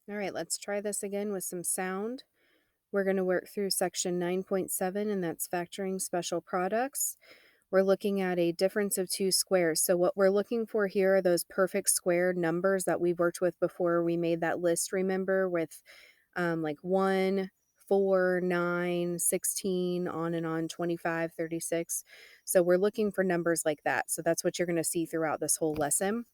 All right, let's try this again with some sound. We're going to work through section 9.7, and that's factoring special products. We're looking at a difference of two squares. So what we're looking for here are those perfect square numbers that we've worked with before. We made that list, remember, with like 1, 4, 9, 16, on and on, 25, 36. So we're looking for numbers like that. So that's what you're going to see throughout this whole lesson.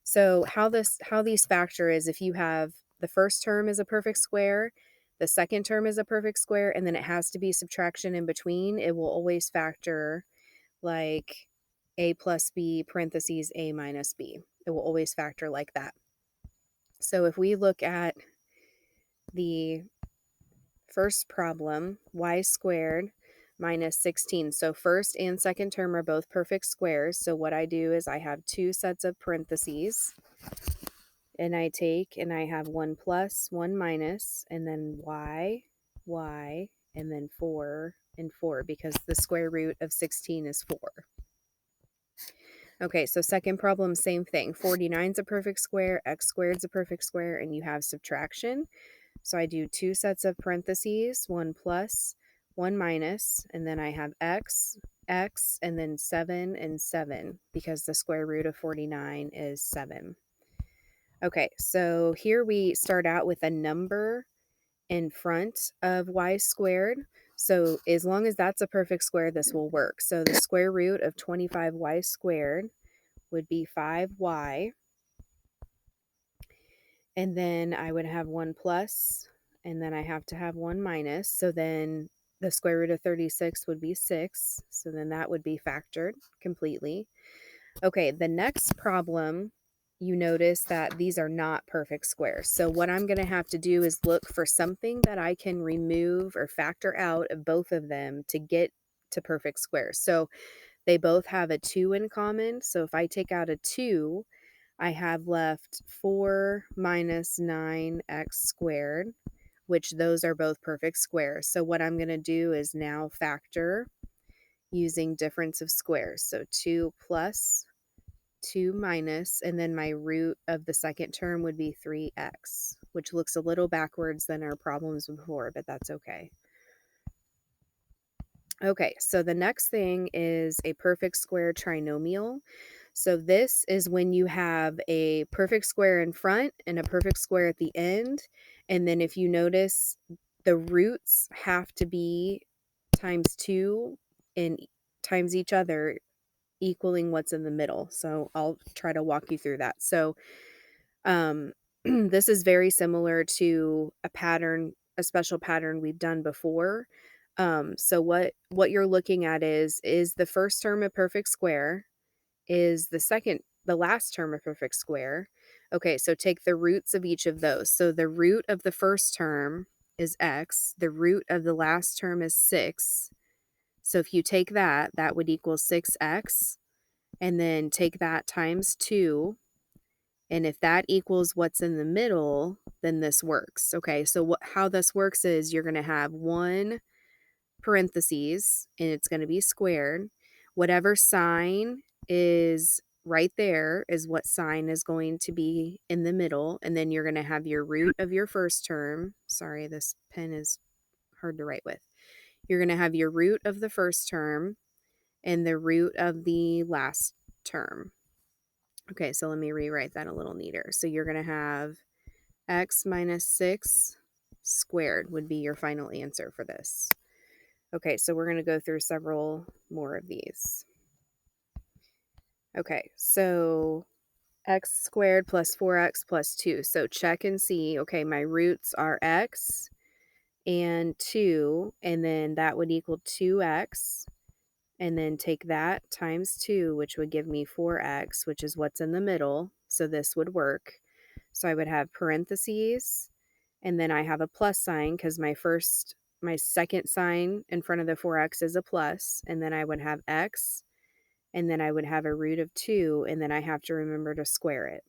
So how these factor is if you have the first term is a perfect square, the second term is a perfect square, and then it has to be subtraction in between, it will always factor like a plus b parentheses a minus b. It will always factor like that. So if we look at the first problem, y squared minus 16. So first and second term are both perfect squares. So what I do is I have two sets of parentheses, and I take and I have 1 plus, 1 minus, and then y, and then 4 and 4, because the square root of 16 is 4. Okay, so second problem, same thing. 49 is a perfect square, x squared is a perfect square, and you have subtraction. So I do two sets of parentheses, 1 plus, 1 minus, and then I have x, and then 7 and 7, because the square root of 49 is 7. Okay, so here we start out with a number in front of y squared. So as long as that's a perfect square, this will work. So the square root of 25y squared would be 5y. And then I would have 1 plus, and then I have to have 1 minus. So then the square root of 36 would be 6. So then that would be factored completely. Okay, the next problem, you notice that these are not perfect squares. So what I'm going to have to do is look for something that I can remove or factor out of both of them to get to perfect squares. So they both have a 2 in common. So if I take out a 2, I have left 4 minus 9x squared, which those are both perfect squares. So what I'm going to do is now factor using difference of squares. So 2 plus 2 minus, and then my root of the second term would be 3x, which looks a little backwards than our problems before, but that's okay. Okay, so the next thing is a perfect square trinomial. So this is when you have a perfect square in front and a perfect square at the end. And then if you notice, the roots have to be times 2 and times each other, equaling what's in the middle. So I'll try to walk you through that. So this is very similar to a special pattern we've done before. So what you're looking at is the first term a perfect square? Is the last term a perfect square? Okay, so take the roots of each of those. So the root of the first term is x. The root of the last term is 6. So if you take that, that would equal 6x, and then take that times 2. And if that equals what's in the middle, then this works. Okay, so how this works is you're going to have 1 parentheses, and it's going to be squared. Whatever sign is right there is what sign is going to be in the middle. And then you're going to have your root of your first term. Sorry, this pen is hard to write with. You're going to have your root of the first term and the root of the last term. Okay, so let me rewrite that a little neater. So you're going to have x minus 6 squared would be your final answer for this. Okay, so we're going to go through several more of these. Okay, so x squared plus 4x plus 2. So check and see. Okay, my roots are x and 2, and then that would equal 2x. And then take that times 2, which would give me 4x, which is what's in the middle. So this would work. So I would have parentheses, and then I have a plus sign because my second sign in front of the 4x is a plus, and then I would have x, and then I would have a root of 2, and then I have to remember to square it.